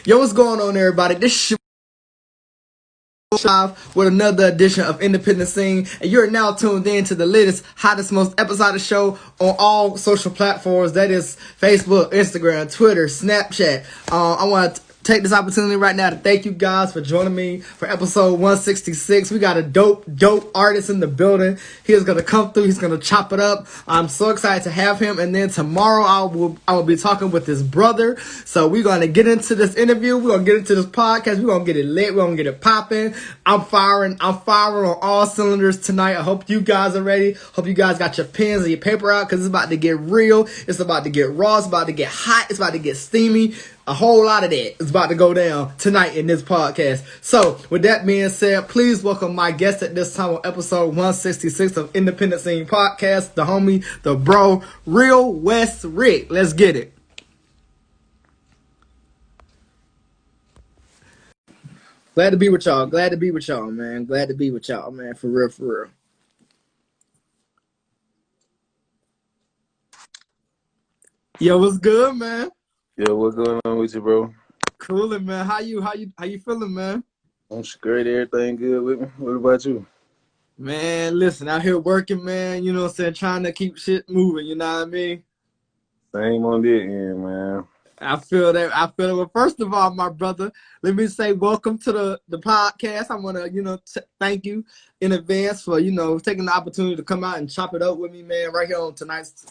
Yo, what's going on, everybody? This is live with another edition of Independent Scene, and you're now tuned in to the latest, hottest, most episodic show on all social platforms. That is Facebook, Instagram, Twitter, Snapchat. I want to take this opportunity right now to thank you guys for joining me for episode 166. We got a dope artist in the building. He is gonna come through. He's gonna chop it up. I'm so excited to have him. And then tomorrow I will be talking with his brother. So we're gonna get into this interview. We're gonna get into this podcast. We're gonna get it lit. We're gonna get it popping. I'm firing on all cylinders tonight. I hope you guys are ready. Hope you guys got your pens and your paper out, because it's about to get real. It's about to get raw. It's about to get hot. It's about to get steamy. A whole lot of that is about to go down tonight in this podcast. So, with that being said, please welcome my guest at this time on episode 166 of Independent Scene Podcast, the homie, the bro, RealWestRic. Let's get it. Glad to be with y'all. Glad to be with y'all, man. Glad to be with y'all, man. For real, for real. Yo, what's good, man? Yeah, what's going on with you, bro? Coolin', man. How you feeling, man? I'm great. Everything good with me. What about you? Man, listen, out here working, man. You know what I'm saying? Trying to keep shit moving. You know what I mean? Same on that end, man. I feel that. Well, first of all, my brother, let me say welcome to the podcast. I want to, thank you in advance for, taking the opportunity to come out and chop it up with me, man, right here on tonight's,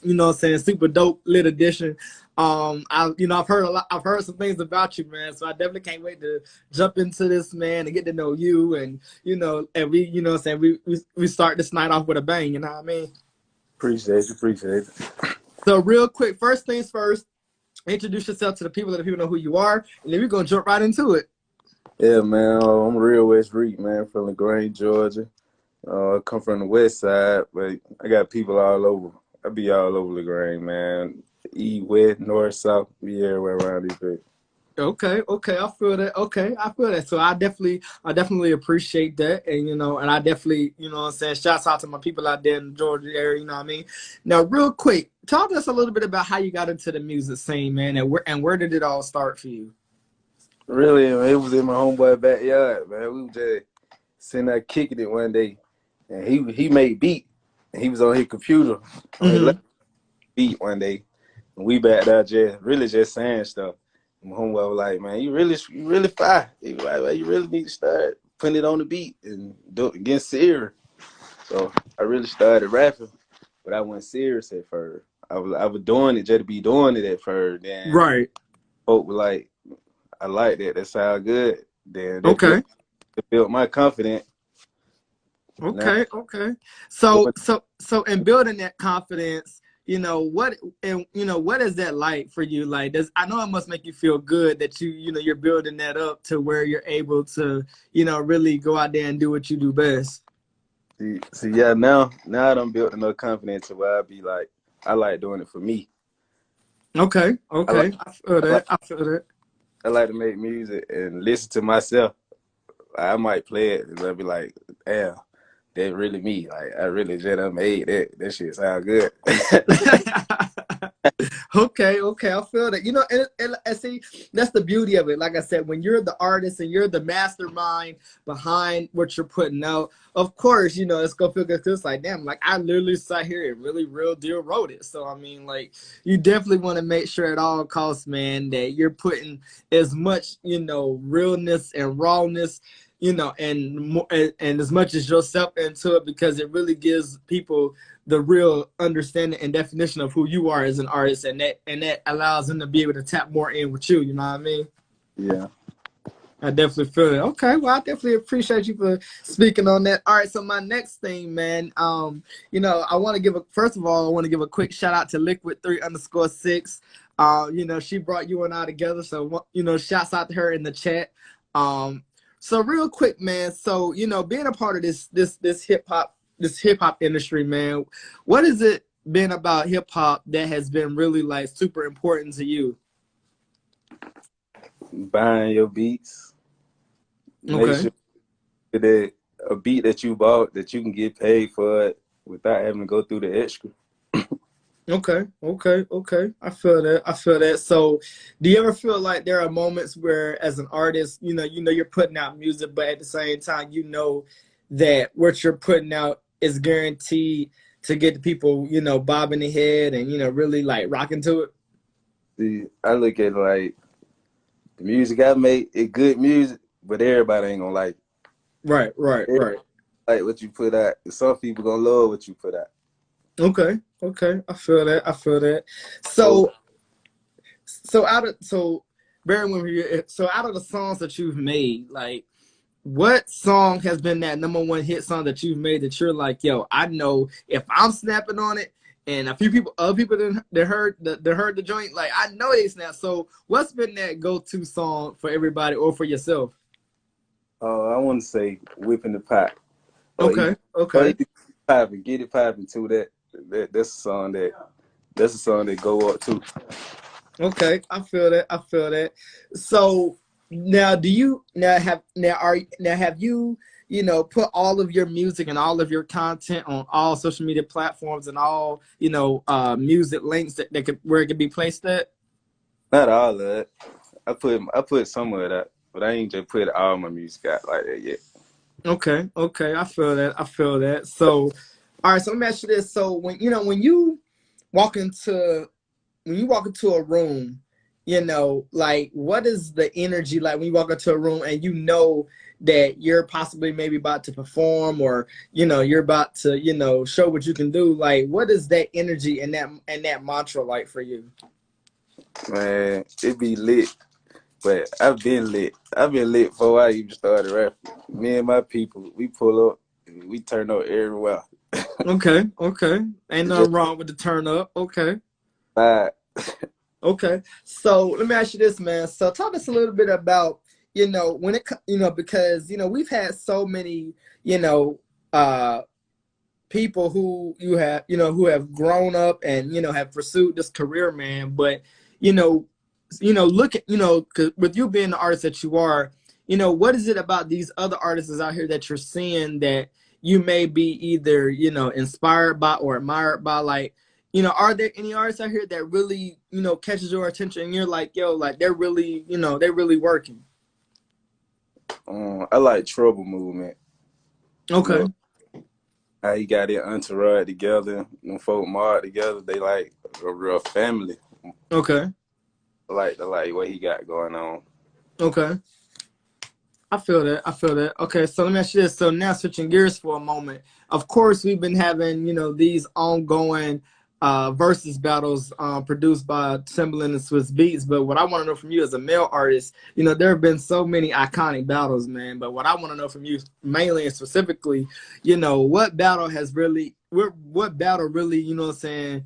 super dope lit edition. I've heard some things about you, man, so I definitely can't wait to jump into this, man, and get to know you, and, and we start this night off with a bang, you know what I mean? Appreciate it. So real quick, first things first, introduce yourself to the people, that the people know who you are, and then we're going to jump right into it. Yeah, man. I'm RealWestRic, man, from LaGrange, Georgia. I come from the west side, but I got people all over. I be all over LaGrange, man. East, west, north, south, be everywhere around these places. Okay, I feel that. So I definitely appreciate that, and and I definitely, shouts out to my people out there in the Georgia area, you know what I mean? Now, real quick, talk to us a little bit about how you got into the music scene, man, and where did it all start for you? Really, man, it was in my homeboy backyard, man. We was just sitting there kicking it one day, and he made beat, and he was on his computer on his beat one day, and we back there just saying stuff. My homeboy was like, man, you really fire. He was like, man, you really need to start putting it on the beat and getting serious. So I really started rapping, but I wasn't serious at first. I was doing it just to be doing it at first. Then right. Folk were like, I like that. That sound good. Then okay. Built my confidence. Okay. So in building that confidence, what is that like for you? Like, I know it must make you feel good that you're building that up to where you're able to, really go out there and do what you do best. See, yeah, now I done built enough confidence to where I be like, I like doing it for me. Okay. I feel that. I like to make music and listen to myself. I might play it and I'll be like, damn, that really me. Like, I really just made that. That shit sound good. Okay, I feel that. And see, that's the beauty of it. Like I said, when you're the artist and you're the mastermind behind what you're putting out, of course, it's gonna feel good. It's like, damn, like I literally sat here and really real deal wrote it. So I mean, like, you definitely want to make sure at all costs, man, that you're putting as much, realness and rawness, and as much as yourself into it, because it really gives people the real understanding and definition of who you are as an artist, and that allows them to be able to tap more in with you. You know what I mean? Yeah. I definitely feel it. Okay, well, I definitely appreciate you for speaking on that. All right, so my next thing, man, I want to give a quick shout out to Liquid3_6. She brought you and I together, so shouts out to her in the chat. So real quick, man. So being a part of this hip hop industry, man, what has it been about hip hop that has been really like super important to you? Buying your beats. Okay. Make sure that a beat that you bought, that you can get paid for it without having to go through the extra. Okay. I feel that. I feel that. So, do you ever feel like there are moments where, as an artist, you're putting out music, but at the same time, you know that what you're putting out is guaranteed to get the people, bobbing their head and really like rocking to it. See, I look at it like the music I make, it good music, but everybody ain't gonna like it. Everybody Right. like what you put out. Some people gonna love what you put out. Okay. I feel that. I feel that. Oh, So, so out of so, bear with me. So, out of the songs that you've made, like, what song has been that number one hit song that you've made that you're like, yo, I know if I'm snapping on it, and a few people, other people that heard the joint, like I know they snap. So, what's been that go-to song for everybody or for yourself? I want to say whipping the pot. Or Okay, either, okay. popping, get it popping too. That's a song that go up too. Okay, I feel that. I feel that. So now, do you now have you put all of your music and all of your content on all social media platforms and all music links that could where it could be placed at? Not all of it. I put some of that, but I ain't just put all my music out like that yet. Okay, I feel that. I feel that. So, all right. So let me ask you this. So when you walk into a room, like what is the energy like when you walk into a room and that you're possibly maybe about to perform or you're about to show what you can do, like what is that energy and that mantra like for you? Man, it be lit. But I've been lit. I've been lit before I even started rapping. Me and my people, we pull up, we turn up everywhere. Okay, ain't It's just nothing wrong with the turn up. vibe. Okay, so let me ask you this, man. So talk us a little bit about, when because we've had so many, uh people who who have grown up and have pursued this career, man. But you know, look at 'cause with you being the artist that you are, what is it about these other artists out here that you're seeing that you may be either inspired by or admired by? Like, are there any artists out here that really catches your attention and you're like, yo, like they're really working? I like Trouble Movement. You Okay, know how he got it entourage together, them folk mob together. They like a real family. okay, I like what he got going on. okay. I feel that. I feel that. Okay, so let me ask you this. So now switching gears for a moment. Of course, we've been having, these ongoing versus battles produced by Timbaland and Swiss Beats. But what I want to know from you as a male artist, there have been so many iconic battles, man. But what I want to know from you mainly and specifically, what battle has really what battle really, what I'm saying,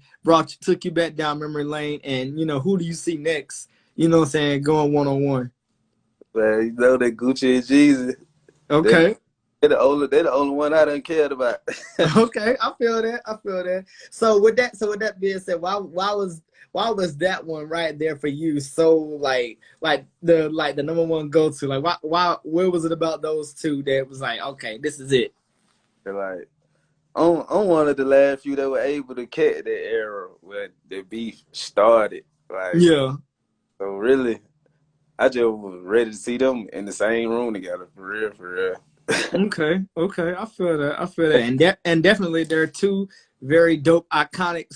took you back down memory lane, and who do you see next, what I'm saying, going one on one? But you know that Gucci and Jeezy, they Okay. they the only one I done cared about. Okay, I feel that. I feel that. So with that being said, why was that one right there for you? So like the number one go to. Like why where was it about those two that was like, okay, this is it? They're like I'm one of the last few that were able to catch that era where the beef started. Like Yeah. so, really, I just was ready to see them in the same room together for real, for real. Okay. I feel that. I feel that. And definitely there are two very dope, iconic,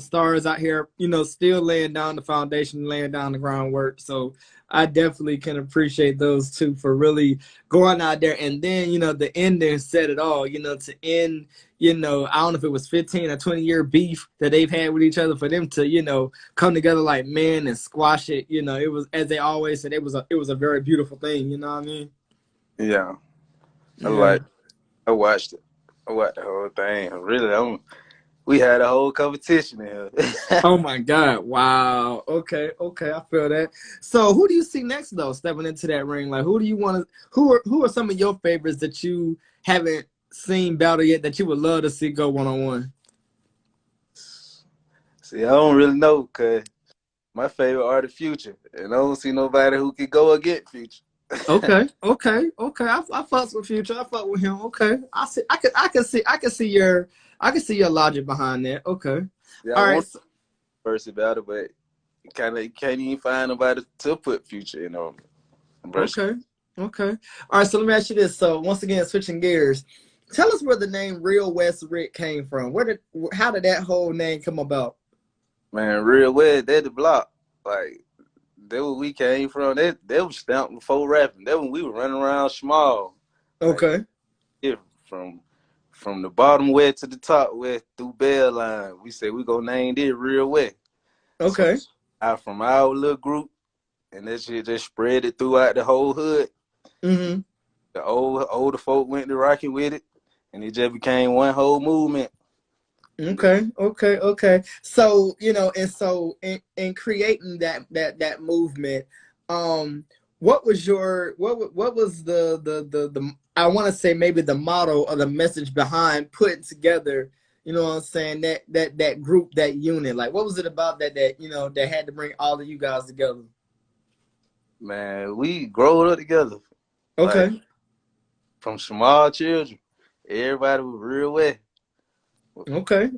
stars out here, still laying down the foundation, laying down the groundwork. So I definitely can appreciate those two for really going out there. And then, the ending said it all, to end, I don't know if it was 15 or 20-year beef that they've had with each other, for them to, come together like men and squash it. It was, as they always said, it was a very beautiful thing. You know what I mean? Yeah, I Yeah. like. I watched it. I watched the whole thing. Really, we had a whole competition in here. Oh my God. Wow. Okay, I feel that. So who do you see next though, stepping into that ring? Like who do you want to who are some of your favorites that you haven't seen battle yet that you would love to see go one on one? See, I don't really know because my favorite are the Future, and I don't see nobody who can go against Future. Okay. I fucks with Future. I fuck with him. Okay. I can see your logic behind that. Okay. Yeah, I All right. want So, controversy about it, but you can't even find nobody to put Future in on verse. Okay. Okay. All right. So let me ask you this. So once again, switching gears, tell us where the name Real West Rick came from. How did that whole name come about? Man, Real West, they the block. Like, that where we came from. They was stamped before rapping. That when we were running around small. Like, Okay. yeah, from the bottom west to the top west through Bell Line. We said we gonna name this Real West. Okay. So from our little group, and that shit just spread it throughout the whole hood. Mm-hmm. The older folk went to rocking with it, and it just became one whole movement. Okay, okay. So, and so in creating that movement, what was what was the I want to say maybe the motto or the message behind putting together, you know what I'm saying, that group, that unit? Like, what was it about that that had to bring all of you guys together? Man, we growed up together. Like, Okay. from small children, everybody was real wet. Okay.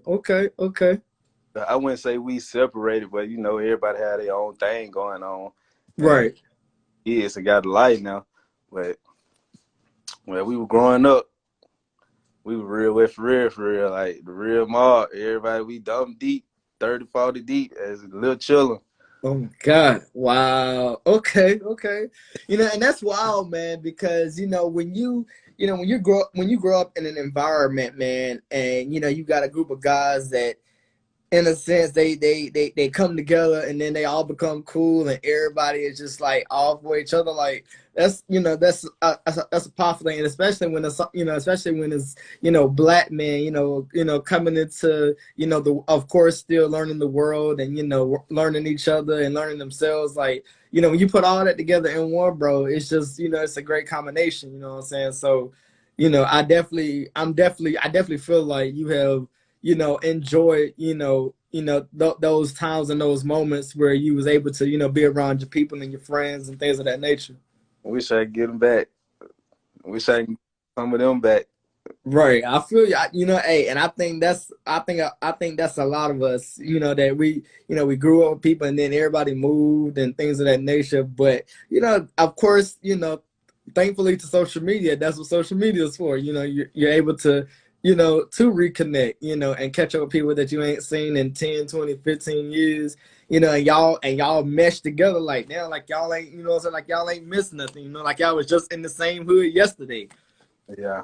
I wouldn't say we separated, but everybody had their own thing going on. And Right. kids got a life now. But when we were growing up, we were real wet for real. Like the real mob. Everybody, we dumb deep, 30, 40 deep as a little children. Oh my God. Wow. Okay. And that's wild, man, because when you grow up in an environment, man, and you got a group of guys that in a sense they come together and then they all become cool and everybody is just like all for each other. Like that's a powerful thing, and especially when it's black men coming into of course still learning the world and learning each other and learning themselves. Like when you put all that together in one, bro, it's just it's a great combination. You know what I'm saying? So I definitely feel like you have enjoy, those times and those moments where you was able to, be around your people and your friends and things of that nature. Wish I could get them back. Wish I could get some of them back. Right. I feel you. Hey, and I think that's a lot of us, that we grew up with people and then everybody moved and things of that nature. But, of course, thankfully to social media, that's what social media is for. You're able to to reconnect, and catch up with people that you ain't seen in 10, 20, 15 years, and y'all mesh together like now, like y'all ain't, like y'all ain't missed nothing, like y'all was just in the same hood yesterday. Yeah.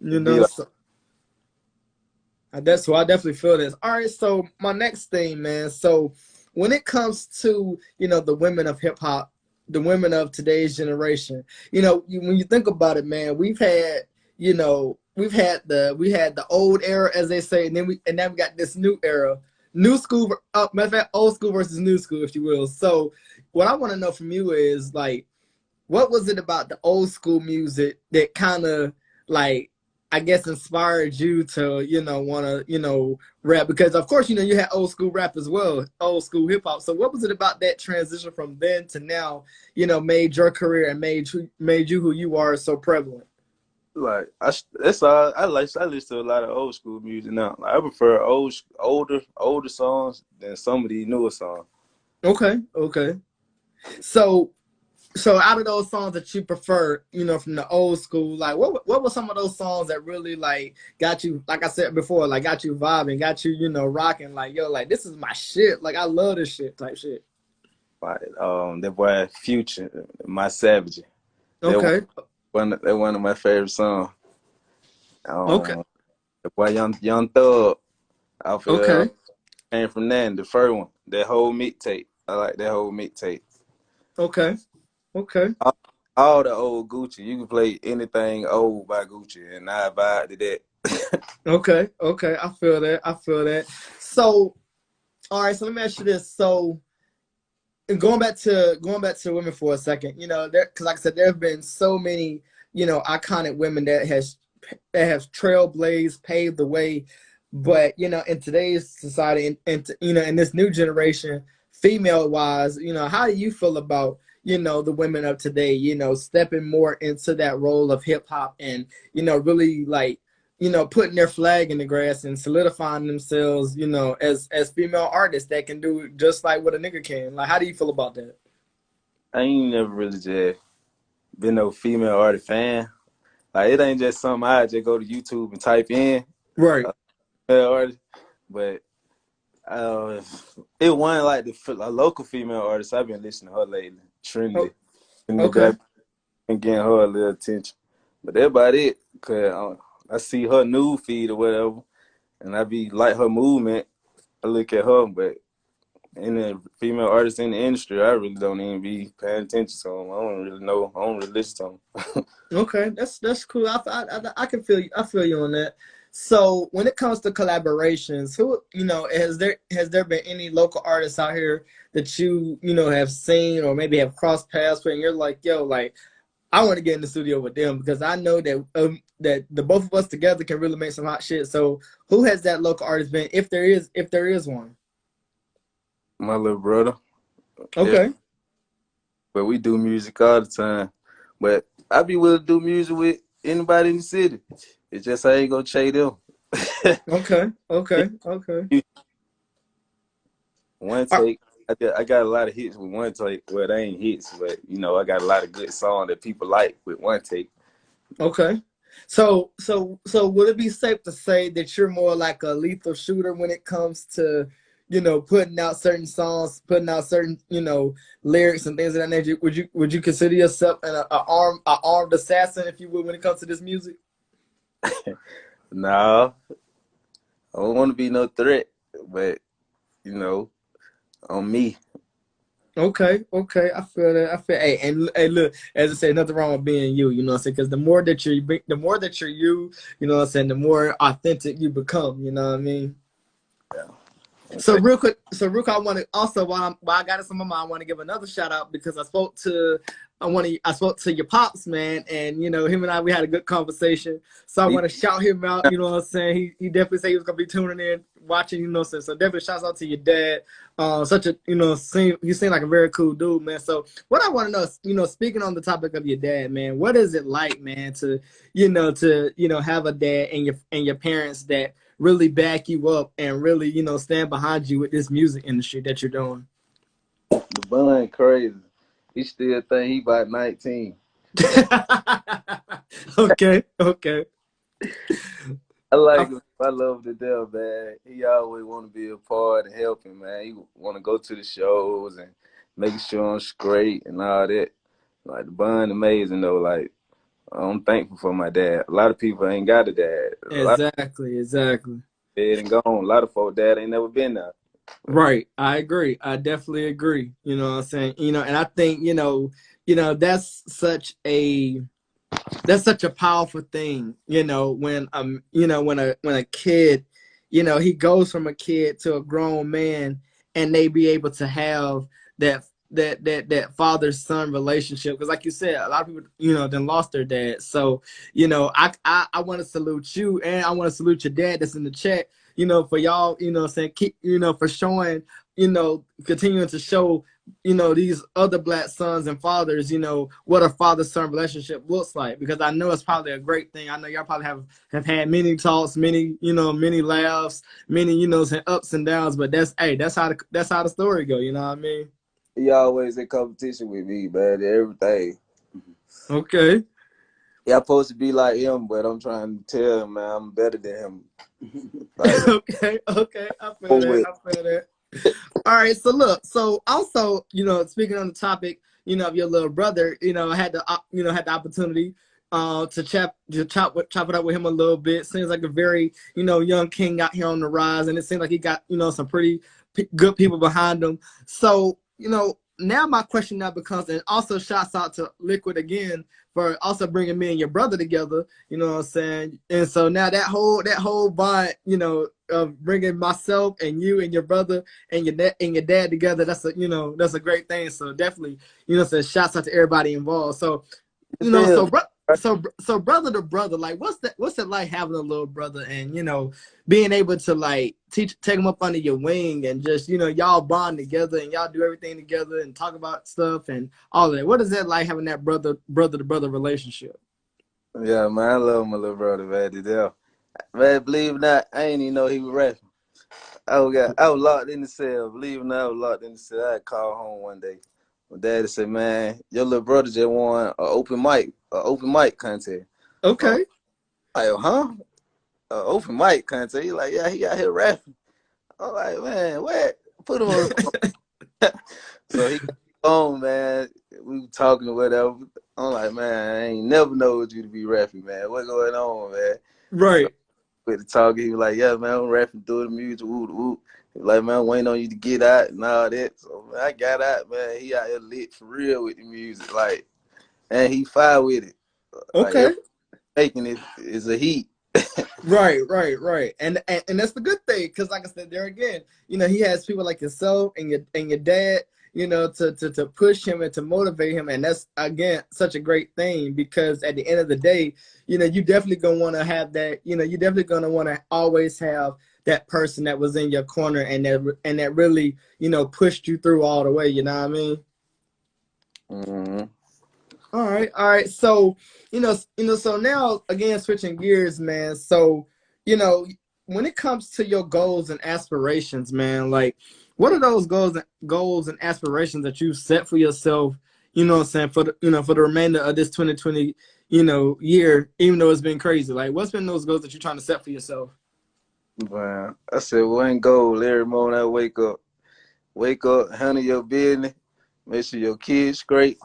So I definitely feel this. All right, so my next thing, man. So when it comes to, the women of hip hop, the women of today's generation, when you think about it, man, we've had the old era, as they say, and then we got this new era, new school, matter of fact, old school versus new school, if you will. So what I want to know from you is, like, what was it about the old school music that kind of, like, I guess inspired you to want to rap? Because of course you had old school rap as well, old school hip hop. So what was it about that transition from then to now made your career and made you who you are so prevalent? Like that's all I like. I listen to a lot of old school music now. Like, I prefer older songs than some of these newer songs. Okay. So out of those songs that you prefer, from the old school, like what were some of those songs that really like got you, like I said before, like got you vibing, got you, rocking, like, yo, like this is my shit, like I love this shit type shit? Like that boy Future, My Savage. Okay. They're one of my favorite songs. Okay. The boy Young Thug. I feel Okay. came from that, the first one. That whole mixtape. I like that whole mixtape. Okay. All the old Gucci. You can play anything old by Gucci, and I vibe to that. Okay. I feel that. So, all right. So let me ask you this. So, going back to women for a second, because like I said, there have been so many, iconic women that have trailblazed, paved the way. But in today's society, and in this new generation, female wise, how do you feel about the women of today, stepping more into that role of hip hop and really like you know, putting their flag in the grass and solidifying themselves, you know, as female artists that can do just like what a nigga can. Like, how do you feel about that? I ain't never really just been no female artist fan. Like, it ain't just something I just go to YouTube and type in Right. female artist. But uh, it wasn't like a local female artist. I've been listening to her lately. Oh, Trinity. okay. I've been getting her a little attention. But that's about it. Cause I see her news feed or whatever, and I be like her movement. I look at her, but in the female artists in the industry, I really don't even be paying attention to them. I don't really know. I don't really listen to them. Okay, that's cool. I can feel you. I feel you on that. So when it comes to collaborations, who, you know, has there been any local artists out here that you know have seen or maybe have crossed paths with, and you're like, yo, like I want to get in the studio with them because I know that that the both of us together can really make some hot shit. So who has that local artist been, if there is one? My little brother. Yeah, Okay. but we do music all the time. But I be willing to do music with anybody in the city. It's just I ain't gonna chase them. Okay. Okay. Okay. One Uh, take. I got a lot of hits with one take. Well, they ain't hits, but you know, I got a lot of good songs that people like with one take. Okay. So would it be safe to say that you're more like a lethal shooter when it comes to, you know, putting out certain songs, putting out certain, you know, lyrics and things of that nature? Would you consider yourself a armed assassin, if you would, when it comes to this music? Nah, I don't want to be no threat, but you know, on me. Okay, okay, I feel that. I feel. Hey, and hey, look, as I say, nothing wrong with being you. You know what I'm saying? Because the more that you're you, you know what I'm saying, the more authentic you become. You know what I mean? Yeah. So Okay. real quick, I want to also, while I got it on my mind, I want to give another shout out because I spoke to your pops, man, and you know him and we had a good conversation. So I He, want to shout him out. You know what I'm saying? He definitely said he was gonna be tuning in, watching. You know what I'm saying? So definitely shouts out to your dad. Such a, you know, he seemed like a very cool dude, man. So what I want to know is, you know, speaking on the topic of your dad, man, what is it like, man, to have a dad and your parents that really back you up and really, you know, stand behind you with this music industry that you're doing? the bun crazy. He still think he about 19. Okay, okay. I like I, him. I love him to death, man. He always want to be a part and helping, man. He want to go to the shows and making sure I'm straight and all that. Like, the bun amazing, though. Like, I'm thankful for my dad. A lot of people ain't got a dad. A lot of exactly. people dead and gone. A lot of folk dad ain't never been there. Right. I agree. I definitely agree. You know what I'm saying? You know, and I think, that's such a powerful thing, you know, when a kid, you know, he goes from a kid to a grown man and they be able to have that that father son relationship, because like you said, a lot of people, you know, then lost their dad. So, you know, I want to salute you, and I want to salute your dad that's in the chat, you know, for y'all, you know, saying keep, you know, for showing, you know, continuing to show, you know, these other black sons and fathers, you know, what a father-son relationship looks like. Because I know it's probably a great thing. I know y'all probably have had many talks, many laughs, many, you know, ups and downs. But that's how the story go. You know what I mean? He always in competition with me, man. Everything. Okay. Yeah, I'm supposed to be like him, but I'm trying to tell him, man, I'm better than him. Like, Okay. I feel oh, that. wait. I feel that. All right. So look. So also, you know, speaking on the topic, you know, of your little brother, you know, I had the opportunity to chop it up with him a little bit. Seems like a very, you know, young king out here on the rise, and it seems like he got, you know, some pretty good people behind him. So, you know, now my question now becomes, and also shouts out to Liquid again for also bringing me and your brother together. You know what I'm saying? And so now that whole bond, you know, of bringing myself and you and your brother and your dad together, that's a great thing. So definitely, you know, so shouts out to everybody involved. So, you know, Feel me? so brother to brother, like what's it like having a little brother, and you know, being able to like take him up under your wing and just, you know, y'all bond together and y'all do everything together and talk about stuff and all that. What is that like, having that brother to brother relationship? Yeah, man, I love my little brother, man, to death. Man, believe it or not, I ain't even know he was rapping. I was locked in the cell. Believe it or not, I was locked in the cell. I called home one day. My daddy said, "Man, your little brother just won an open mic contest." Okay. I'm like, huh? An open mic contest? He like, yeah, he out here rapping. I'm like, man, what? Put him on the phone. So he got on, man. We were talking or whatever. I'm like, man, I ain't never knowed you to be rapping, man. What going on, man? So Right. with the talk, he was like, yeah, man, I'm rapping through the music, whoop, whoop. He was like, man, I'm waiting on you to get out and all that. So man, I got out, man. He out here lit for real with the music, like, and he fire with it. Like, Okay. everything making it is a heat. Right. And that's the good thing, because like I said, there again, he has people like yourself and your dad, to push him and to motivate him, and that's again such a great thing, because at the end of the day, you definitely gonna want to have that, you definitely gonna want to always have that person that was in your corner and that really, pushed you through all the way. You know what I mean? Mm-hmm. All right. So, so now again, switching gears, man. So, when it comes to your goals and aspirations, man, like, what are those goals and aspirations that you set for yourself? You know what I'm saying, for the remainder of this 2020, year, even though it's been crazy. Like, what's been those goals that you're trying to set for yourself? Man, I said one goal every morning I wake up. Wake up, handle your business, make sure your kids straight,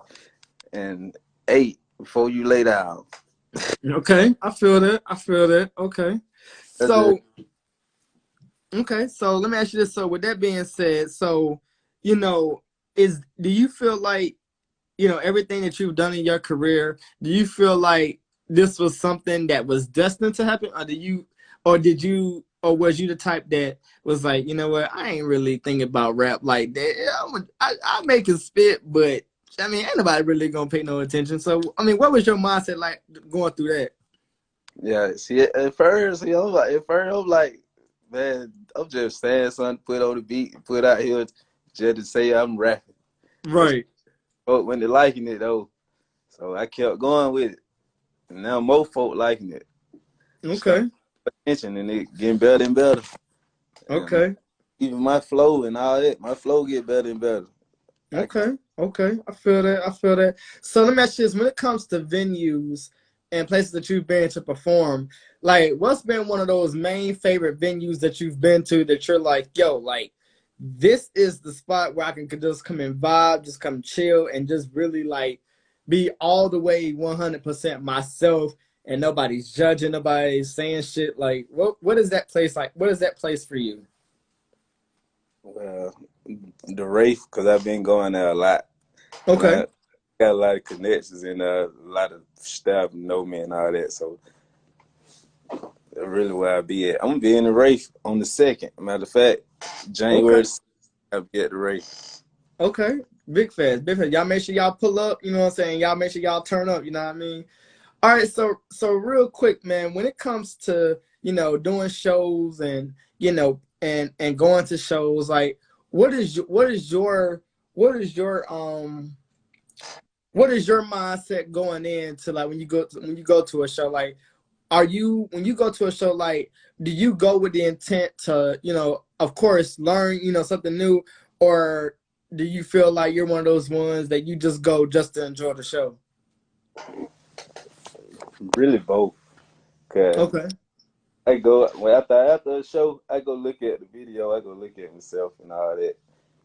and eat before you lay down. Okay, I feel that. Okay. That's it. So, so let me ask you this. So with that being said, so, you know, do you feel like, everything that you've done in your career, do you feel like this was something that was destined to happen? Or was you the type that was like, you know what, I ain't really thinking about rap like that. I make it spit, but I mean, ain't nobody really gonna pay no attention. So, I mean, what was your mindset like going through that? Yeah, see, at first, I'm like, man, I'm just saying something, put on the beat, and put out here just to say I'm rapping. But Right. when they liking it though, so I kept going with it. And now more folk liking it. Start Okay. attention and it getting better and better. And Okay. even my flow and all that, my flow get better and better. I can, Okay. I feel that. So let me ask you this: when it comes to venues and places that you've been to perform, like, what's been one of those main favorite venues that you've been to that you're like, yo, like, this is the spot where I can just come and vibe, just come chill, and just really like be all the way 100% myself, and nobody's judging, nobody's saying shit. Like, what is that place like? What is that place for you? well, the race, because I've been going there a lot. And Okay. I got a lot of connections and a lot of staff know me and all that. So that's really where I be at. I'm gonna be in the race on the 2nd. Matter of fact, Okay. January 2nd, I'll be at the race. Okay. Big fast. Y'all make sure y'all pull up, you know what I'm saying? Y'all make sure y'all turn up, you know what I mean? All right, so real quick, man, when it comes to, doing shows and, and going to shows, like, what is your mindset going into, like, when you go to a show? Like, when you go to a show, like, do you go with the intent to, of course, learn, something new, or do you feel like you're one of those ones that you just go just to enjoy the show? Really both. Cause Okay. I go well after the show, I go look at the video, I go look at myself and all that.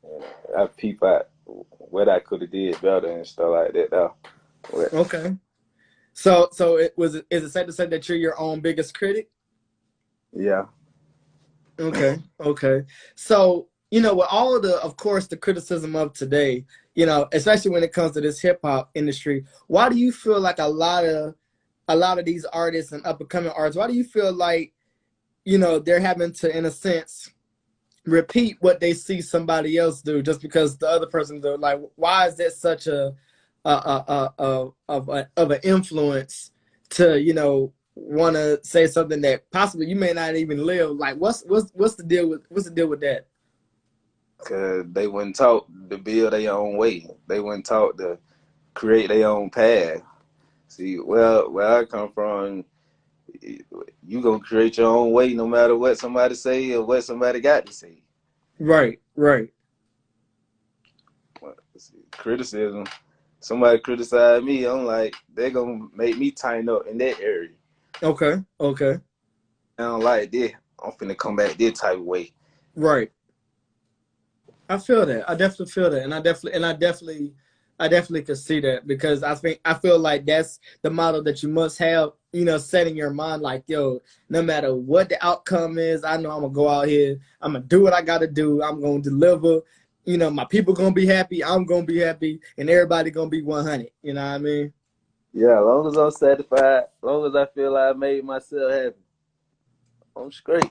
And I peep out what I could have did better and stuff like that though. Okay. Is it safe to say that you're your own biggest critic? Yeah. Okay. So, with all of of course, the criticism of today, especially when it comes to this hip hop industry, why do you feel like a lot of these artists and up and coming artists, why do you feel like, they're having to, in a sense, repeat what they see somebody else do just because the other person do? Like, why is that such of an influence to, want to say something that possibly you may not even live? Like, what's the deal with that? Cause they wasn't taught to build their own way. They wasn't taught to create their own path. See, well, where I come from, you gonna create your own way no matter what somebody say or what somebody got to say. Right, right. Criticism. Somebody criticize me, I'm like, they're gonna make me tighten up in that area. Okay, okay. I don't like this. I'm finna come back this type of way. Right. I feel that. I definitely feel that, and I definitely could see that because I feel like that's the model that you must have. You know, setting your mind like, yo, no matter what the outcome is, I know I'm gonna go out here. I'm gonna do what I gotta do. I'm gonna deliver. You know, my people gonna be happy. I'm gonna be happy, and everybody gonna be 100. You know what I mean? Yeah, as long as I'm satisfied, as long as I feel like I made myself happy, I'm straight.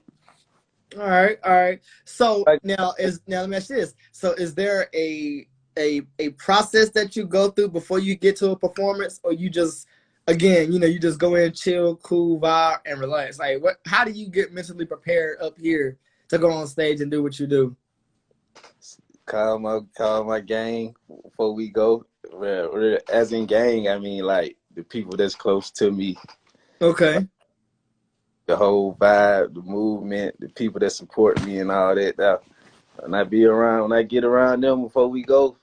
All right, all right. So Like, now let me ask you this. So is there a process that you go through before you get to a performance, or you just again, you know, you just go in, chill, cool, vibe, and relax? Like what how do you get mentally prepared up here to go on stage and do what you do? call my gang before we go. As in gang, I mean like the people that's close to me, Okay. the whole vibe, the movement, the people that support me and all that. When I get around them before we go,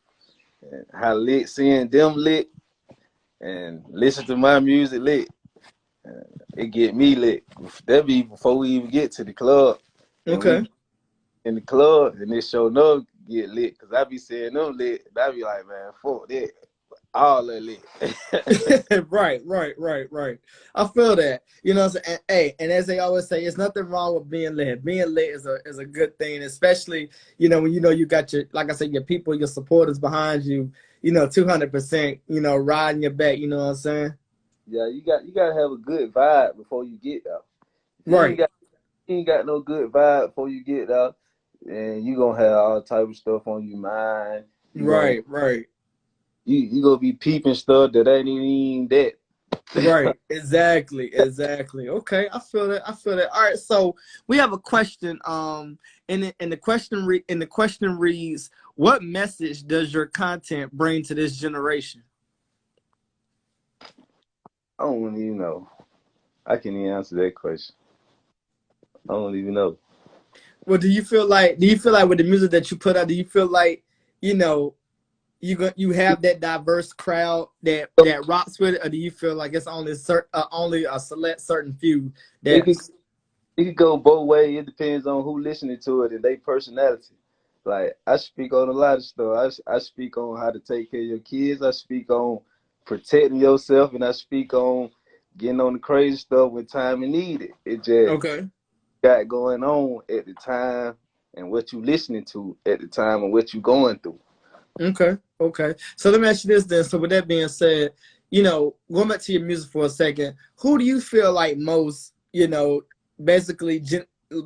and how lit, seeing them lit, and listen to my music lit, it get me lit. That be before we even get to the club, and Okay. we in the club, and this show no get lit, cause I be seeing them lit, and I be like, man, fuck that, all that lit. Right, right, right, right. I feel that. You know, and, hey, and as they always say, it's nothing wrong with being lit. Being lit is a good thing, especially you know when you know you got your like I said, your people, your supporters behind you. You know, 200%. You know, riding your back. You know what I'm saying? Yeah, you gotta have a good vibe before you get there. If Right, you ain't got no good vibe before you get there, and you gonna have all type of stuff on your mind. right, right, You gonna be peeping stuff that ain't even that. right. Exactly, exactly. Okay, I feel that. I feel that. All right, so we have a question. And the question reads, "What message does your content bring to this generation?" I don't even know. I can't even answer that question. I don't even know. Well, do you feel like with the music that you put out, do you feel like, you know, you have that diverse crowd that rocks with it, or do you feel like it's only a select certain few It could that's it could go both ways. It depends on who listening to it and their personality. Like I speak on a lot of stuff. I speak on how to take care of your kids. I speak on protecting yourself, and I speak on getting on the crazy stuff when time is needed. It just okay? got going on at the time and what you listening to at the time and what you going through. Okay, okay. So let me ask you this then. So with that being said, you know, going back to your music for a second, who do you feel like most, you know, basically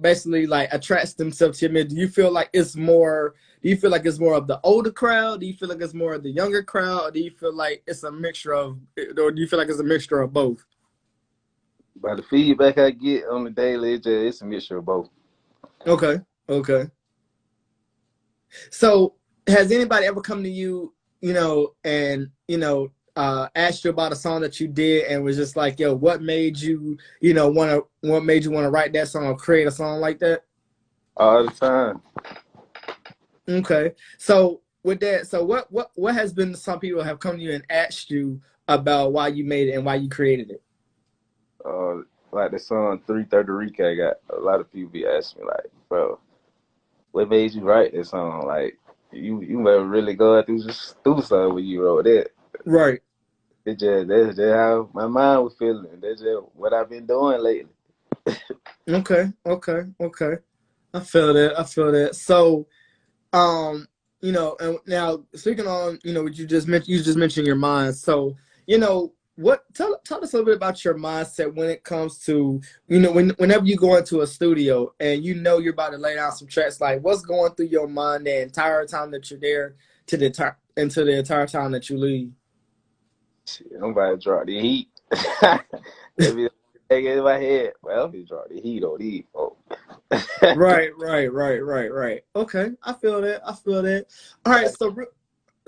basically like attracts themselves to your music? Do you feel like it's more? Do you feel like it's more of the older crowd? Do you feel like it's more of the younger crowd? Or do you feel like it's a mixture of, or do you feel like it's a mixture of both? By the feedback I get on the daily, it's a mixture of both. Okay, okay. So has anybody ever come to you, you know, and asked you about a song that you did and was just like, yo, what made you, what made you want to write that song or create a song like that? All the time. Okay. So with that, so what has been some people have come to you and asked you about why you made it and why you created it? Uh, like the song 330 Rick, I got a lot of people be asking me like, bro, what made you write this song? Like, you never really go through something when you wrote that. Right. That's just how my mind was feeling. That's just what I've been doing lately. Okay. Okay. Okay. I feel that. I feel that. So um and now speaking on what you just mentioned your mind, so what tell us a little bit about your mindset when it comes to whenever you go into a studio and you're about to lay down some tracks, like what's going through your mind the entire time that you're there into the entire time that you leave. Shit, I'm about to drop the heat. That be in my head. Well, he drop the heat on these folks. Right, right, right, right, right. Okay, I feel that. I feel that. All right, so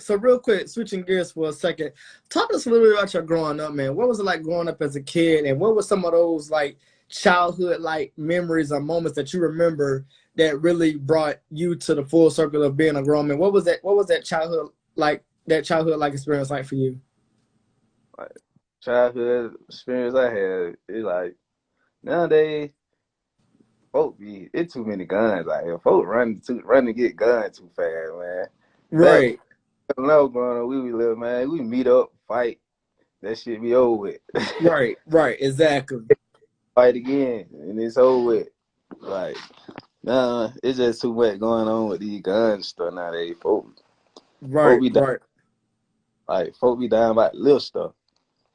So real quick, switching gears for a second, talk to us a little bit about your growing up, man. What was it like growing up as a kid, and what were some of those like childhood like memories or moments that you remember that really brought you to the full circle of being a grown man? What was that? What was that childhood like? That childhood like experience like for you? Like childhood experience I had, it like nowadays, folk be it too many guns. Like if folk run to get guns too fast, man. Back Right, when I was growing up, we would live, man. We meet up, fight. That shit be over with. right, exactly. Fight again, and it's over with. Like, nah, it's just too much going on with these guns stuff nowadays. Folk Right, be down, right, like folk be down about little stuff.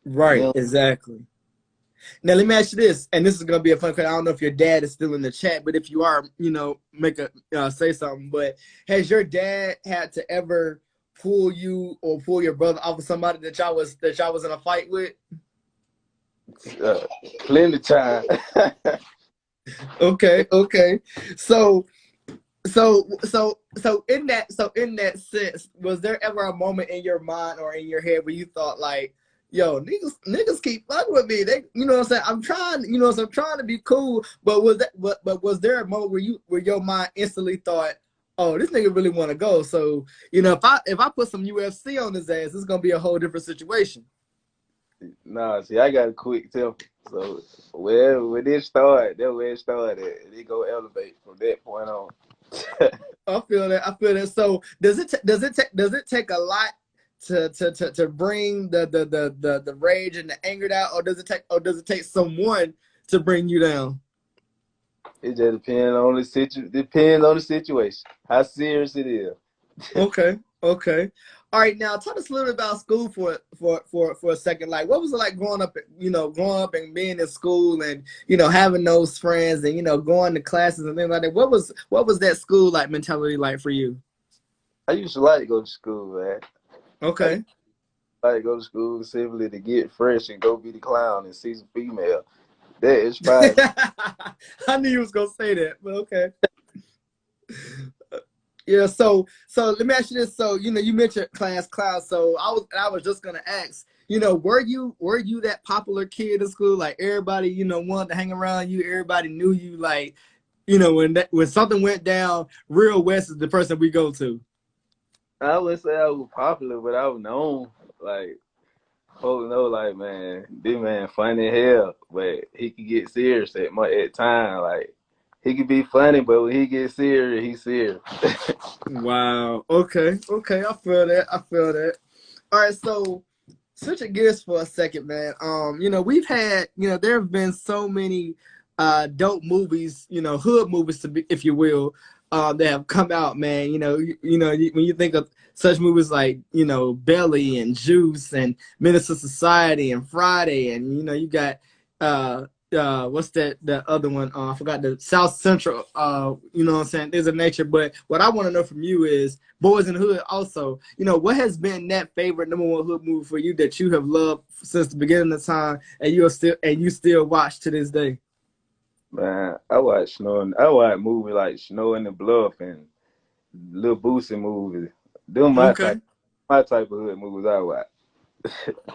You right, know, exactly. Now let me ask you this, and this is gonna be a fun question. I don't know if your dad is still in the chat, but if you are, make a say something. But has your dad had to ever pull you or pull your brother off of somebody that y'all was in a fight with? uh, plenty time. Okay, okay. So so in that sense, was there ever a moment in your mind or in your head where you thought like, yo, niggas keep fucking with me. They, you know what I'm saying? I'm trying, I'm trying to be cool. But was there a moment where your mind instantly thought, oh, this nigga really want to go? So, if I put some UFC on his ass, it's gonna be a whole different situation. Nah, see, I got a quick temper. So when it started, that's where it started. And it go elevate from that point on. I feel that. I feel that. So does it take a lot to bring the rage and the anger down, or does it take someone to bring you down? It just depends on the situation. How serious it is. Okay, okay. All right, now tell us a little bit about school for a second. Like, what was it like growing up and being in school and having those friends and going to classes and things like that. What was that school like mentality like for you? I used to like to go to school, man. I used Okay. to like to go to school simply to get fresh and go be the clown and see some female. That inspired me. I knew you was gonna say that, but okay. Yeah, so let me ask you this. So, you mentioned class clown. So I was just gonna ask, were you that popular kid in school? Like everybody, wanted to hang around you, everybody knew you, like, when something went down, Real West is the person we go to. I would say I was popular, but I was known. Like, folks know, like, man, this man funny as hell, but he could get serious at time. Like, he could be funny, but when he gets serious, he's serious. Wow. Okay. Okay. I feel that. I feel that. All right. So switching gears for a second, man. We've had, there have been so many dope movies, hood movies to be, if you will, that have come out, man. When you think of such movies like, Belly and Juice and Menace to Society and Friday, and you got what's that the other one? I forgot, the South Central, you know what I'm saying? There's a nature. But what I want to know from you is Boys in the Hood also. What has been that favorite number one hood movie for you that you have loved since the beginning of time and you still watch to this day? Man, I watch Snow. I watch movies like Snow in the Bluff and Lil Boosie movies. Them Okay. my type of hood movies I watch.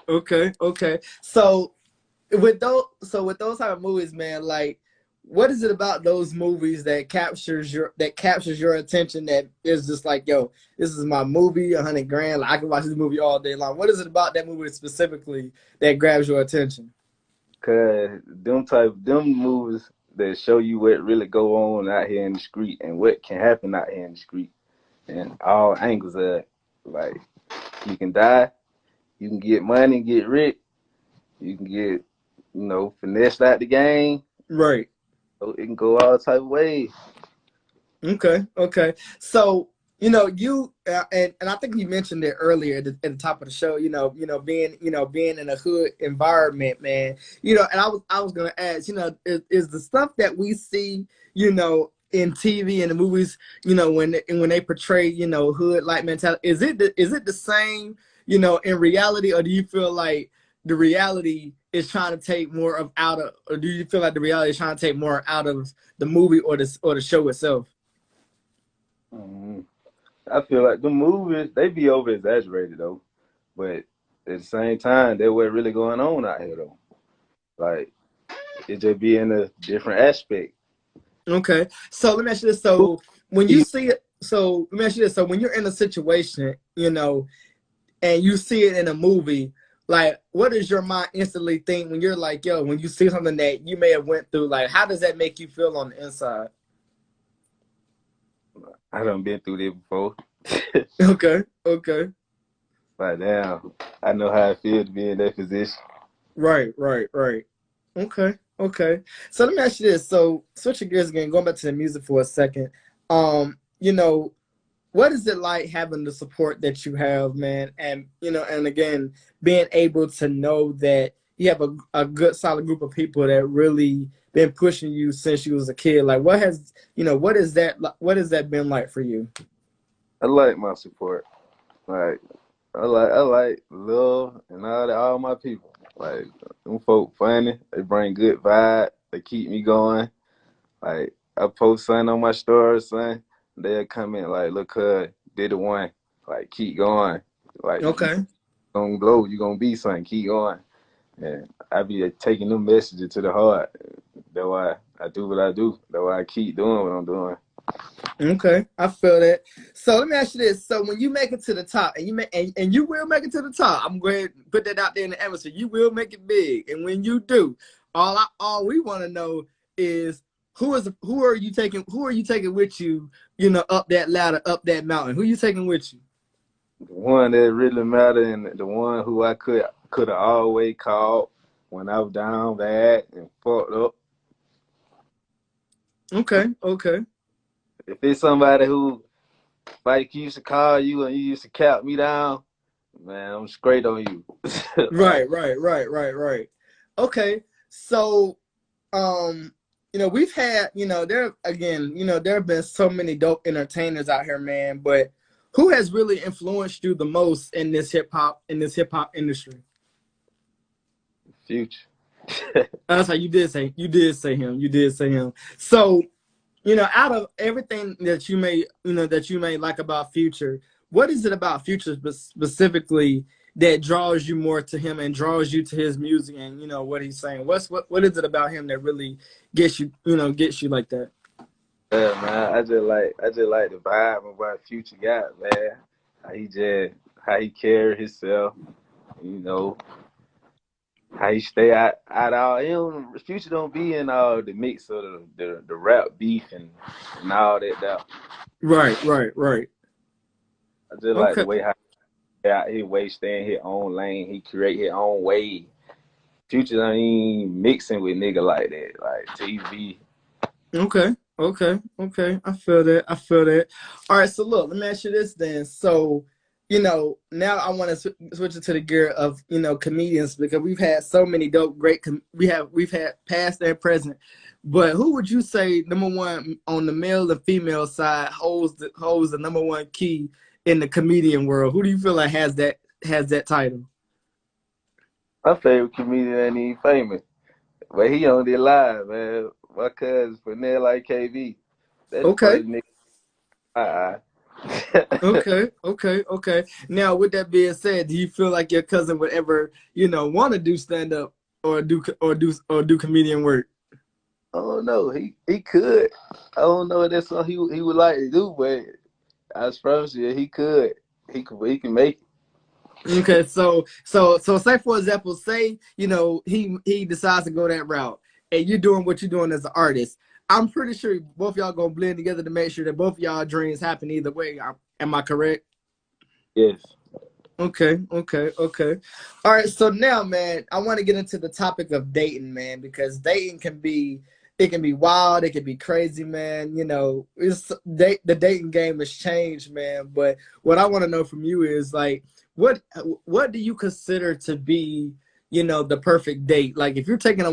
Okay. Okay. So with those type of movies, man, like, what is it about those movies that captures your attention, that is just like, yo, this is my movie, 100 grand, like I can watch this movie all day long? What is it about that movie specifically that grabs your attention? Cause them movies that show you what really go on out here in the street and what can happen out here in the street and all angles of it. Like, you can die, you can get money, get rich, you can get, finessed out the game. Right. So it can go all type of ways. Okay. Okay. So, you and I think you mentioned it earlier at the top of the show. Being in a hood environment, man. And I was gonna ask, is the stuff that we see, in TV and the movies, when they portray, hood like mentality, is it the same, in reality, or do you feel like the reality is trying to take more of out of, or do you feel like the reality is trying to take more out of the movie or the show itself? Mm-hmm. I feel like the movies, they be over exaggerated though. But at the same time, that what really going on out here though. Like it just be in a different aspect. Okay. So let me ask you this. So when you see it, so let me ask you this. So when you're in a situation, and you see it in a movie, like what does your mind instantly think when you're like, yo, when you see something that you may have went through, like how does that make you feel on the inside? I done been through this before. Okay. Okay. Like damn, I know how it feels to be in that position. Right. Right. Right. Okay. Okay. So let me ask you this. So switching gears again, going back to the music for a second. You know, what is it like having the support that you have, man? And and again, being able to know that you have a good solid group of people that really been pushing you since you was a kid. Like what has that been like for you? I like my support. Like I like love and all my people. Like them folk funny. They bring good vibe. They keep me going. Like I post something on my story, son. They'll come in like, look, did the one. Like keep going. Like you Okay. gonna blow. You gonna be something. Keep going. And I be taking them messages to the heart. That's why I do what I do. That's why I keep doing what I'm doing. Okay, I feel that. So let me ask you this: so when you make it to the top, and and you will make it to the top, I'm going to put that out there in the atmosphere. You will make it big, and when you do, all we want to know is who are you taking? Who are you taking with you? Up that ladder, up that mountain. Who you taking with you? The one that really matter and the one who I could have always called when I was down bad and fucked up. Okay, okay. If it's somebody who like used to call you and you used to count me down, man, I'm straight on you. Like, Right, right, right, right, right. Okay, so we've had, there again, there have been so many dope entertainers out here, man. But who has really influenced you the most in this hip hop industry? Future. That's how you did say him. So out of everything that you may like about Future, what is it about Future specifically that draws you more to him and draws you to his music and what he's saying? What is it about him that really gets you like that? Yeah, man. I just like the vibe of what Future got, man. How he carry himself, you know, how he stay out all Future don't be in all the mix of the rap beef and all that. Right, right, right. I just like the Okay. way how he out his way, stay in his own lane, he create his own way. Future ain't mixing with nigga like that, like TV. Okay. Okay. Okay. I feel that. I feel that. All right. So look, let me ask you this then. So, now I want to switch it to the gear of comedians because we've had so many dope, great. We've had past and present, but who would you say number one on the male and female side holds the number one key in the comedian world? Who do you feel like has that title? My favorite comedian ain't even famous, but he on the live, man. My cousin Fernell like KB. That the Okay. first nigga. Uh, Okay, okay, okay. Now, with that being said, do you feel like your cousin would ever, want to do stand up or do comedian work? I don't know. He could. I don't know if that's something he would like to do, but I promise you, he could. He can make it. Okay, so say for example, say he decides to go that route, and you're doing what you're doing as an artist. I'm pretty sure both y'all gonna blend together to make sure that both y'all dreams happen either way. Am I correct? Yes. Okay, okay, okay. All right, so now, man, I want to get into the topic of dating, man, because dating it can be wild, it can be crazy, man. The dating game has changed, man. But what I want to know from you is like, what do you consider to be, the perfect date? Like, if you're taking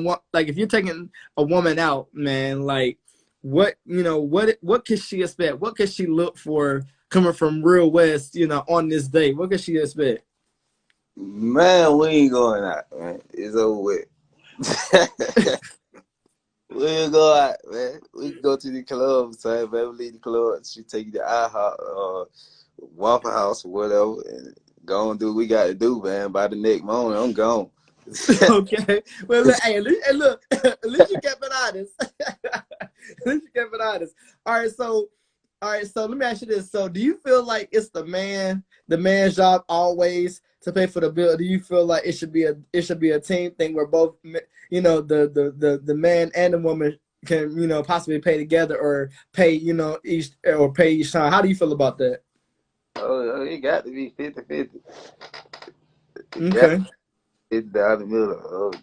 a woman out, man, like, what can she expect? What can she look for? Coming from Real West, on this date, what could she expect? Man, we ain't going out, man. It's over with. We ain't go out, man. We can go to the club, so man, we leave the club. She take you to IHOP. Waffle House or whatever, and go and do what we got to do, man. By the next morning, I'm gone. Okay. Well, look, hey, look, at least you kept it honest. At least you kept it honest. All right. So let me ask you this. So, do you feel like it's the man's job always to pay for the bill? Or do you feel like it should be a team thing where both, the man and the woman can, possibly pay together or pay, each time? How do you feel about that? Oh, it got to be 50-50. It got Okay. it down the middle.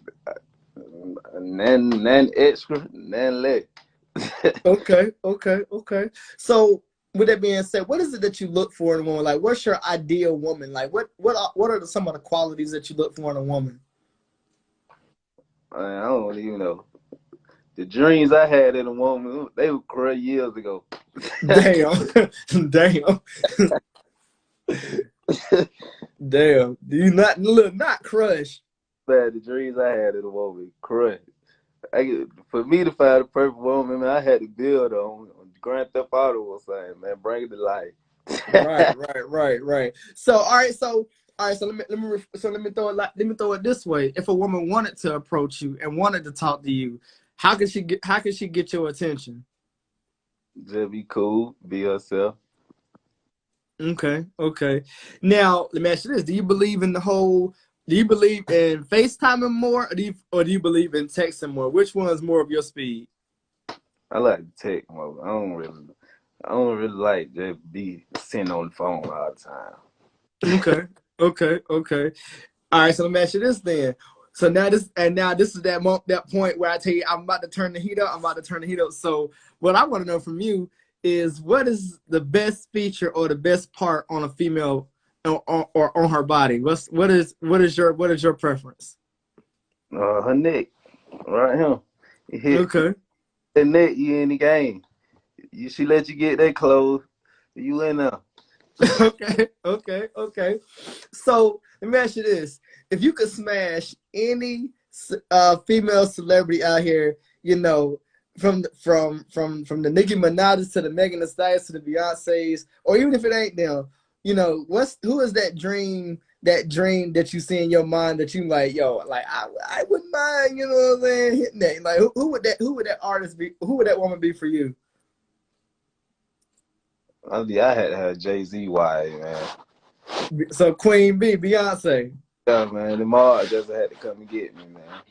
None extra, none less. Okay. So, with that being said, what is it that you look for in a woman? Like, what's your ideal woman? Like, what are some of the qualities that you look for in a woman? I don't even know. The dreams I had in a woman, they were crazy years ago. Damn, damn, damn. Do you not crush? Man, the dreams I had in a woman, crazy. For me to find a perfect woman, man, I had to build on Grand Theft Auto or something, man. Bring it to life. Right. So, all right. So let me throw it this way. If a woman wanted to approach you and wanted to talk to you, how could she get your attention? Just be cool, be herself. Okay. Now, let me ask you this. Do you believe in FaceTiming more, or do you believe in texting more? Which one is more of your speed? I like to text more. I don't really like just be sitting on the phone all the time. Okay. All right, so let me ask you this then. So now this is that point where I tell you I'm about to turn the heat up. So what I want to know from you is, what is the best feature or the best part on a female, or on her body? What is your preference? Her neck, right here. You hit Okay. that neck, you in the game. She let you get that close, you in there. Okay. So let me ask you this: if you could smash any female celebrity out here, from the Nicki Minaj's to the Megan Thee Stallions to the Beyoncé's, or even if it ain't them, who is that dream that you see in your mind that you like, yo, like I wouldn't mind, you know what I'm saying, hitting that. Like, who would that artist be? Who would that woman be for you? I had to have Jay-Z wife, man. So Queen B, Beyonce. Yeah, man. The Mars just had to come and get me, man.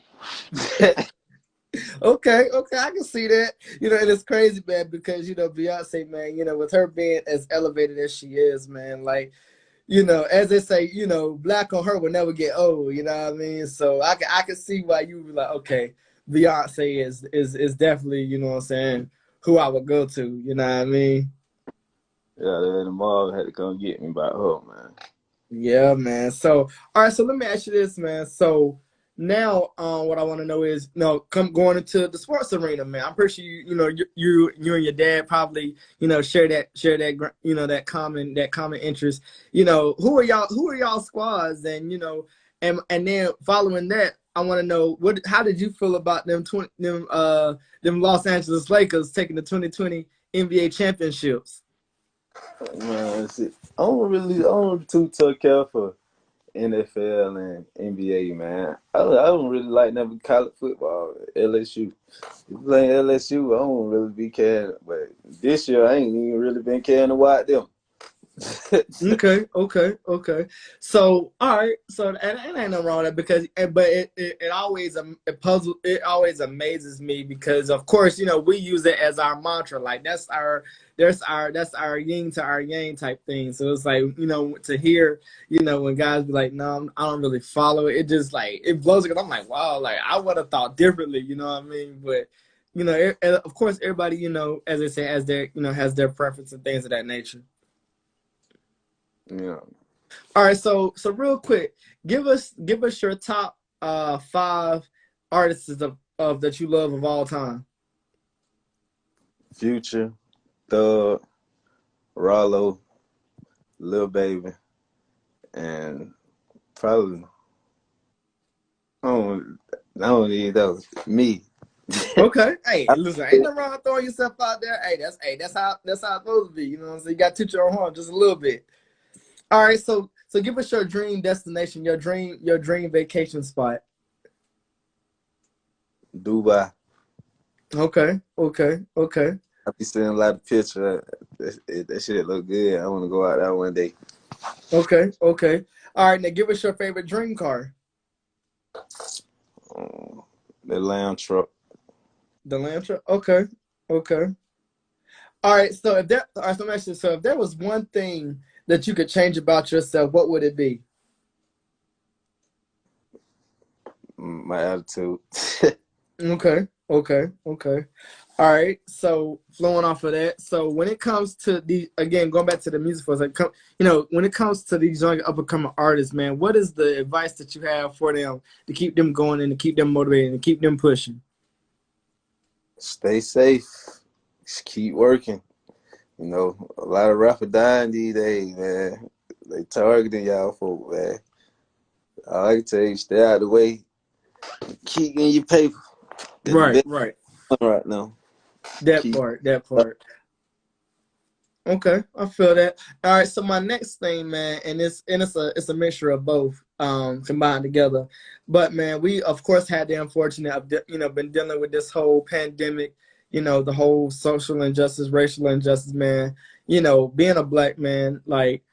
Okay, I can see that. And it's crazy, man, because Beyonce, man, with her being as elevated as she is, man, like, as they say, black on her will never get old. You know what I mean? So I can see why you were like, okay, Beyonce is definitely, what I'm saying, who I would go to. You know what I mean? Yeah, the Mars had to come get me about her, man. Yeah, man. So, all right. So let me ask you this, man. So now, what I want to know is, going into the sports arena, man. I'm pretty sure you and your dad probably, share that, that common interest. Who are y'all squads, and then following that, I want to know how did you feel about them Los Angeles Lakers taking the 2020 NBA championships? Man, see, I don't too took care for NFL and NBA, man. I don't really like never college football. LSU. If you play LSU, I don't really be caring. But this year, I ain't even really been caring to watch them. Okay. So, all right. So, and ain't nothing wrong with that, because, but it always it always amazes me, because of course, we use it as our mantra. Like, that's our yin to our yang type thing. So it's like, to hear, when guys be like, no, I don't really follow it. It just, like, it blows, because I'm like, wow, like, I would have thought differently. You know what I mean? But of course, everybody, as they say, has their preference and things of that nature. Yeah. All right, so real quick, give us your top five artists of that you love of all time. Future, Thug, Rollo, Lil Baby, and probably I don't need those. Me. Okay. Hey, listen, ain't nothing wrong with throwing yourself out there. That's how it's supposed to be. You know what I'm saying? You got to toot your own horn just a little bit. All right, so give us your dream destination, your dream vacation spot. Dubai. Okay, okay, okay, I be seeing a lot of pictures. That shit look good. I want to go out there one day. okay, okay. All right, now give us your favorite dream car. Um, the lamb truck. The Lantra. Okay, okay. All right, all right, so actually, so if there was one thing that you could change about yourself, what would it be? My attitude. Okay, okay, okay. All right, so flowing off of that, so when it comes to the again going back to the music for a second, when it comes to these young up and coming artists, man, what is the advice that you have for them to keep them going and to keep them motivated and keep them pushing? Stay safe. Just keep working. You know, a lot of rappers dying these days, man. They targeting y'all folk, man. All I can tell you, stay out of the way. Keep getting your paper. It's the Right, best right. one right now. That Keep part, that part. Okay, I feel that. All right, so my next thing, man, and it's a mixture of both combined together. But man, we of course had the unfortunate of been dealing with this whole pandemic, the whole social injustice, racial injustice, man. Being a black man, like,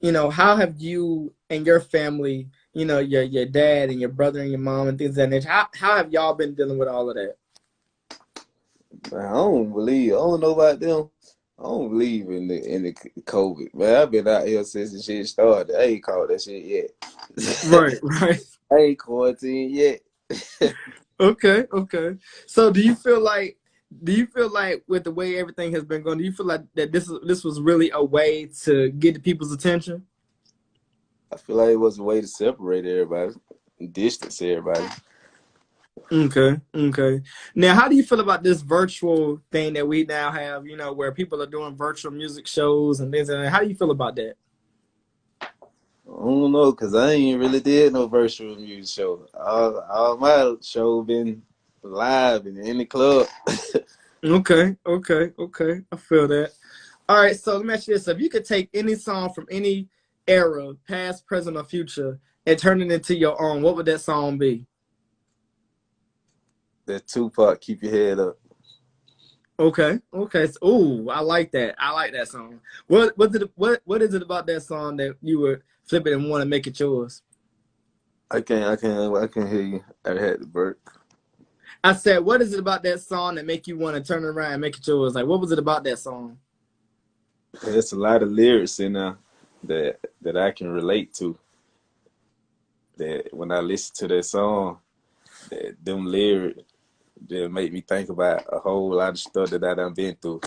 how have you and your family, your dad and your brother and your mom and things of that nature, how have y'all been dealing with all of that? Man, I don't know about them. I don't believe in the COVID. Man, I've been out here since the shit started. I ain't caught that shit yet. Right, right. I ain't quarantined yet. Okay, okay. So do you feel like with the way everything has been going, do you feel like that this was really a way to get the people's attention? I feel like it was a way to separate everybody, distance everybody. Okay, okay. Now, how do you feel about this virtual thing that we now have, where people are doing virtual music shows and things like that? How do you feel about that? I don't know, cause I ain't really did no virtual music show. All my show been live and in the club. Okay, okay, okay. I feel that. All right, so let me ask you this. If you could take any song from any era, past, present, or future, and turn it into your own, what would that song be? That Tupac, keep your head up. Okay, okay. So, ooh, I like that. I like that song. What is it about that song that you would flip it and want to make it yours? I can't hear you. I had to burp. I said, what is it about that song that make you want to turn it around and make it yours? Like, what was it about that song? There's a lot of lyrics in there that I can relate to. That when I listen to that song, that them lyrics that make me think about a whole lot of stuff that I done been through.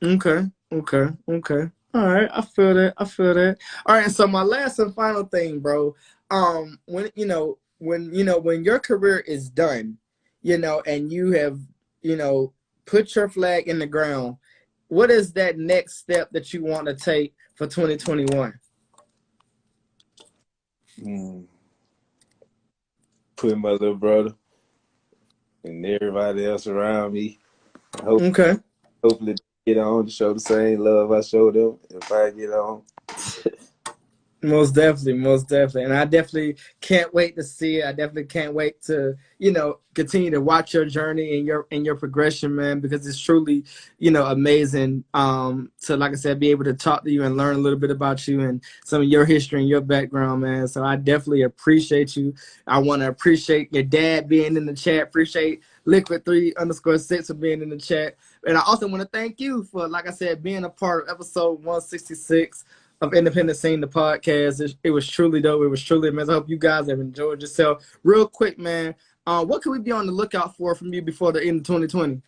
Okay, okay, okay. All right, I feel that. I feel that. All right, so my last and final thing, bro. When your career is done, and you have, you know, put your flag in the ground, what is that next step that you want to take for 2021? Mm. Putting my little brother and everybody else around me. Hope, Okay. hopefully get on to show the same love I show them if I get on. Most definitely, most definitely. And I definitely can't wait to see it. I definitely can't wait to, continue to watch your journey and your progression, man, because it's truly, amazing to, like I said, be able to talk to you and learn a little bit about you and some of your history and your background, man. So I definitely appreciate you. I want to appreciate your dad being in the chat. Appreciate Liquid3_6 for being in the chat. And I also want to thank you for, like I said, being a part of episode 166 of Independent Scene, the podcast. It was truly dope. It was truly amazing. I hope you guys have enjoyed yourself. Real quick, man, what can we be on the lookout for from you before the end of 2020?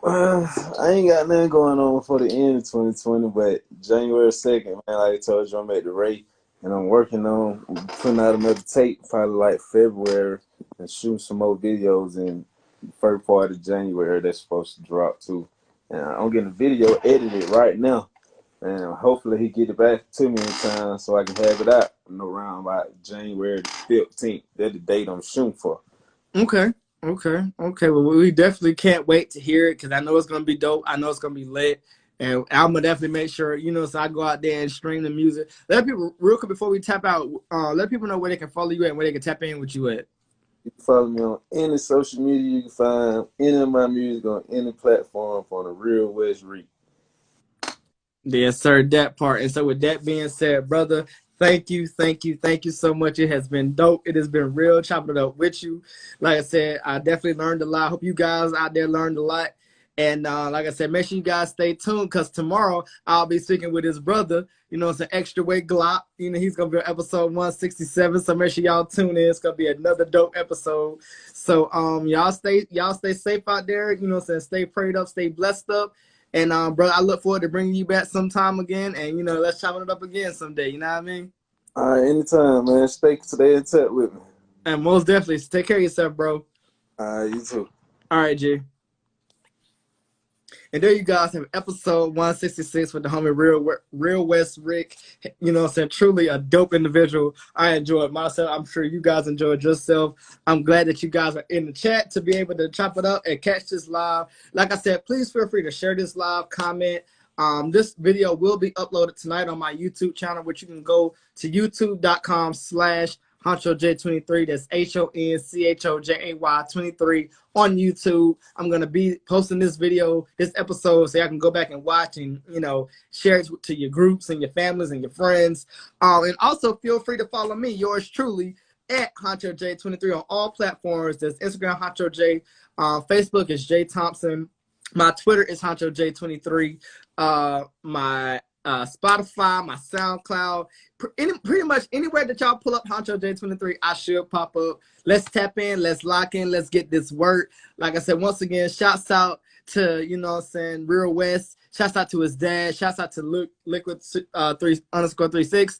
I ain't got nothing going on for the end of 2020, but January 2nd, man, like I told you, I'm at the rate, and I'm working on putting out another tape, probably like February, and shooting some more videos in the first part of January that's supposed to drop too. And I'm getting a video edited right now, and hopefully he get it back to me in time so I can have it out around about January the 15th. That's the date I'm shooting for. Okay. Okay. Okay. Well, we definitely can't wait to hear it because I know it's gonna be dope. I know it's gonna be lit, and I'm gonna definitely make sure so I go out there and stream the music. Let people real quick before we tap out. Let people know where they can follow you at and where they can tap in with you at. You can follow me on any social media. You can find any of my music on any platform from the Real West Reek. Yes, sir, that part. And so with that being said, brother, thank you so much. It has been dope. It has been real chopping it up with you. Like I said, I definitely learned a lot. Hope you guys out there learned a lot. And like I said, make sure you guys stay tuned because tomorrow I'll be speaking with his brother. It's an extra weight Glock. He's gonna be on episode 167. So make sure y'all tune in. It's gonna be another dope episode. So y'all stay safe out there. Stay prayed up, stay blessed up. And bro, I look forward to bringing you back sometime again, and let's chop it up again someday. You know what I mean? All right, anytime, man. Stay in touch with me. And most definitely, take care of yourself, bro. All right, you too. All right, G. And there you guys have episode 166 with the homie RealWestRic. Truly a dope individual. I enjoyed myself. I'm sure you guys enjoyed yourself. I'm glad that you guys are in the chat to be able to chop it up and catch this live. Like I said, please feel free to share this live, comment. This video will be uploaded tonight on my YouTube channel, which you can go to youtube.com/HonchoJ23. That's HonchoJay23 on YouTube. I'm going to be posting this episode, so y'all can go back and watch and, share it to your groups and your families and your friends. And also feel free to follow me, yours truly, at HonchoJ23 on all platforms. There's Instagram, HonchoJ. Facebook is J Thompson. My Twitter is HonchoJ23. My Spotify, my SoundCloud, pretty much anywhere that y'all pull up HonchoJ23, I should pop up. Let's tap in, let's lock in, let's get this work. Like I said, once again, shouts out to, Real West. Shouts out to his dad. Shouts out to Liquid_36.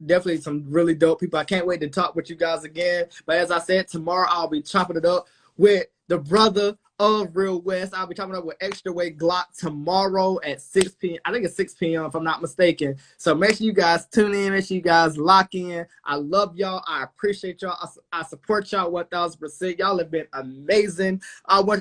Definitely some really dope people. I can't wait to talk with you guys again. But as I said, tomorrow I'll be chopping it up with the brother of Real West. I'll be talking about with Extra Weight Glock tomorrow at 6 p.m. I think it's 6 p.m. if I'm not mistaken. So make sure you guys tune in. Make sure you guys lock in. I love y'all. I appreciate y'all. I support y'all 1,000%. Y'all have been amazing.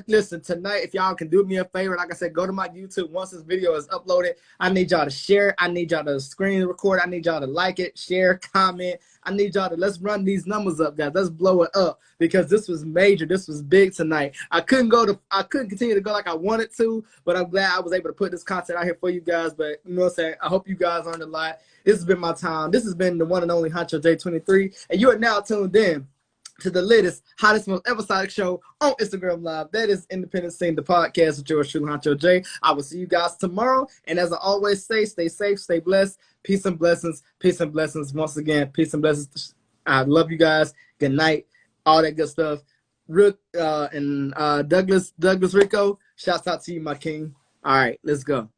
Listen, tonight, if y'all can do me a favor, like I said, go to my YouTube. Once this video is uploaded, I need y'all to share it. I need y'all to screen record. I need y'all to like it, share, comment. I need y'all to, let's run these numbers up, guys. Let's blow it up because this was major. This was big tonight. I couldn't continue to go like I wanted to, but I'm glad I was able to put this content out here for you guys. But you know what I'm saying? I hope you guys learned a lot. This has been my time. This has been the one and only HonchoJ23, and you are now tuned in to the latest, hottest, most episodic show on Instagram Live. That is Independent Scene, the podcast with yours truly, Honcho J. I will see you guys tomorrow. And as I always say, stay safe, stay blessed. Peace and blessings. Peace and blessings. Once again, peace and blessings. I love you guys. Good night. All that good stuff. Douglas Rico, shouts out to you, my king. All right, let's go.